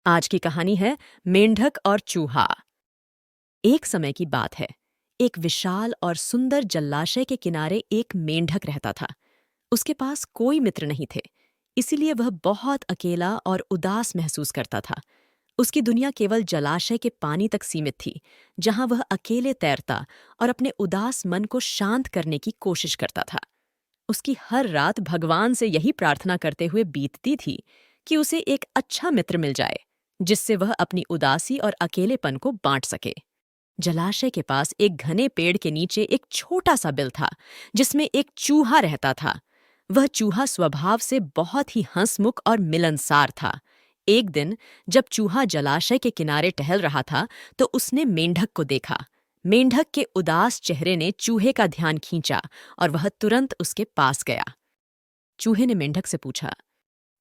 आज की कहानी है मेंढक और चूहा। एक समय की बात है। एक विशाल और सुंदर जलाशय के किनारे एक मेंढक रहता था। उसके पास कोई मित्र नहीं थे, इसीलिए वह बहुत अकेला और उदास महसूस करता था। उसकी दुनिया केवल जलाशय के पानी तक सीमित थी, जहां वह अकेले तैरता और अपने उदास मन को शांत करने की कोशिश करता था। उसकी हर रात भगवान से यही प्रार्थना करते हुए बीतती थी कि उसे एक अच्छा मित्र मिल जाए, जिससे वह अपनी उदासी और अकेलेपन को बांट सके। जलाशय के पास एक घने पेड़ के नीचे एक छोटा सा बिल था, जिसमें एक चूहा रहता था। वह चूहा स्वभाव से बहुत ही हंसमुख और मिलनसार था। एक दिन जब चूहा जलाशय के किनारे टहल रहा था, तो उसने मेंढक को देखा। मेंढक के उदास चेहरे ने चूहे का ध्यान खींचा और वह तुरंत उसके पास गया। चूहे ने मेंढक से पूछा।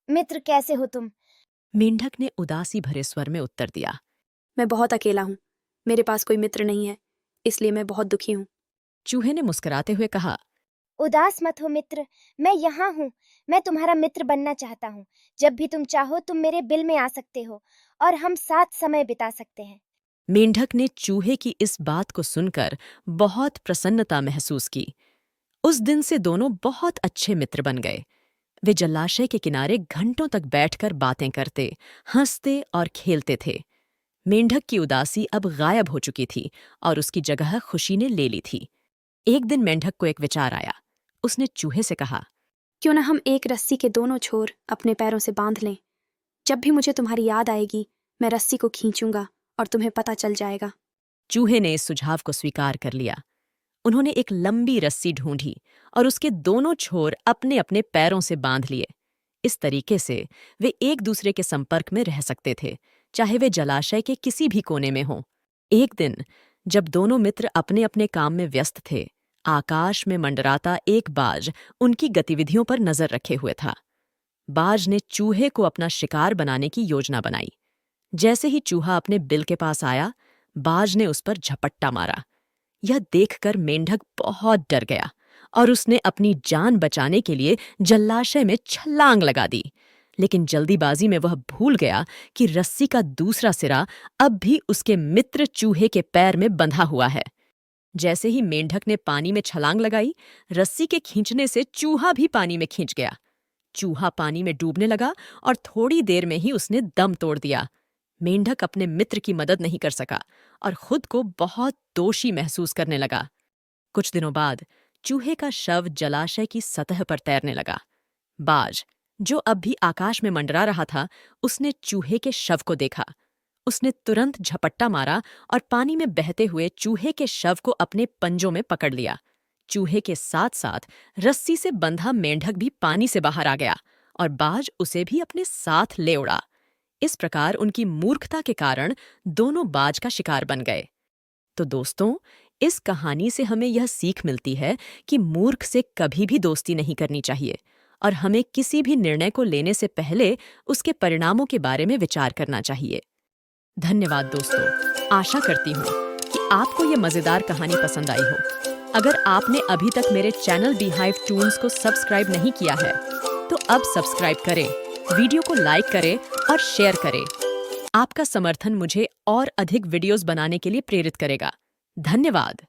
मित्र, कैसे हो तुम? मेंढक ने उदासी भरे स्वर में उत्तर दिया। मैं बहुत अकेला हूँ। मेरे पास कोई मित्र नहीं है, इसलिए मैं बहुत दुखी हूँ। चूहे ने मुस्कुराते हुए कहा। उदास मत हो मित्र, मैं यहाँ हूँ। मैं तुम्हारा मित्र बनना चाहता हूँ। जब भी तुम चाहो तुम मेरे बिल में आ सकते हो और हम साथ समय बिता सकते हैं। मेंढक ने चूहे की इस बात को सुनकर बहुत प्रसन्नता महसूस की। उस दिन से दोनों बहुत अच्छे मित्र बन गए। वे जलाशय के किनारे घंटों तक बैठकर बातें करते, हंसते और खेलते थे। मेंढक की उदासी अब गायब हो चुकी थी और उसकी जगह खुशी ने ले ली थी। एक दिन मेंढक को एक विचार आया। उसने चूहे से कहा। क्यों न हम एक रस्सी के दोनों छोर अपने पैरों से बांध लें। जब भी मुझे तुम्हारी याद आएगी, मैं रस्सी को खींचूंगा और तुम्हें पता चल जाएगा। चूहे ने इस सुझाव को स्वीकार कर लिया। उन्होंने एक लंबी रस्सी ढूंढी और उसके दोनों छोर अपने अपने पैरों से बांध लिए। इस तरीके से वे एक दूसरे के संपर्क में रह सकते थे, चाहे वे जलाशय के किसी भी कोने में हों। एक दिन जब दोनों मित्र अपने अपने काम में व्यस्त थे, आकाश में मंडराता एक बाज उनकी गतिविधियों पर नजर रखे हुए था। बाज ने चूहे को अपना शिकार बनाने की योजना बनाई। जैसे ही चूहा अपने बिल के पास आया, बाज ने उस पर झपट्टा मारा। यह देखकर मेंढक बहुत डर गया और उसने अपनी जान बचाने के लिए जलाशय में छलांग लगा दी। लेकिन जल्दीबाजी में वह भूल गया कि रस्सी का दूसरा सिरा अब भी उसके मित्र चूहे के पैर में बंधा हुआ है। जैसे ही मेंढक ने पानी में छलांग लगाई, रस्सी के खींचने से चूहा भी पानी में खींच गया। चूहा पानी में डूबने लगा और थोड़ी देर में ही उसने दम तोड़ दिया। मेंढक अपने मित्र की मदद नहीं कर सका और खुद को बहुत दोषी महसूस करने लगा। कुछ दिनों बाद चूहे का शव जलाशय की सतह पर तैरने लगा। बाज, जो अब भी आकाश में मंडरा रहा था, उसने चूहे के शव को देखा। उसने तुरंत झपट्टा मारा और पानी में बहते हुए चूहे के शव को अपने पंजों में पकड़ लिया। चूहे के साथ साथ रस्सी से बंधा मेंढक भी पानी से बाहर आ गया और बाज उसे भी अपने साथ ले उड़ा। इस प्रकार उनकी मूर्खता के कारण दोनों बाज का शिकार बन गए। तो दोस्तों, इस कहानी से हमें यह सीख मिलती है कि मूर्ख से कभी भी दोस्ती नहीं करनी चाहिए और हमें किसी भी निर्णय को लेने से पहले उसके परिणामों के बारे में विचार करना चाहिए। धन्यवाद दोस्तों। आशा करती हूँ कि आपको ये मज़ेदार कहानी पसंद आई हो। अगर आपने अभी तक मेरे चैनल बीहाइव टून्स को सब्सक्राइब नहीं किया है, तो अब सब्सक्राइब करें, वीडियो को लाइक करें और शेयर करें। आपका समर्थन मुझे और अधिक वीडियोस बनाने के लिए प्रेरित करेगा। धन्यवाद।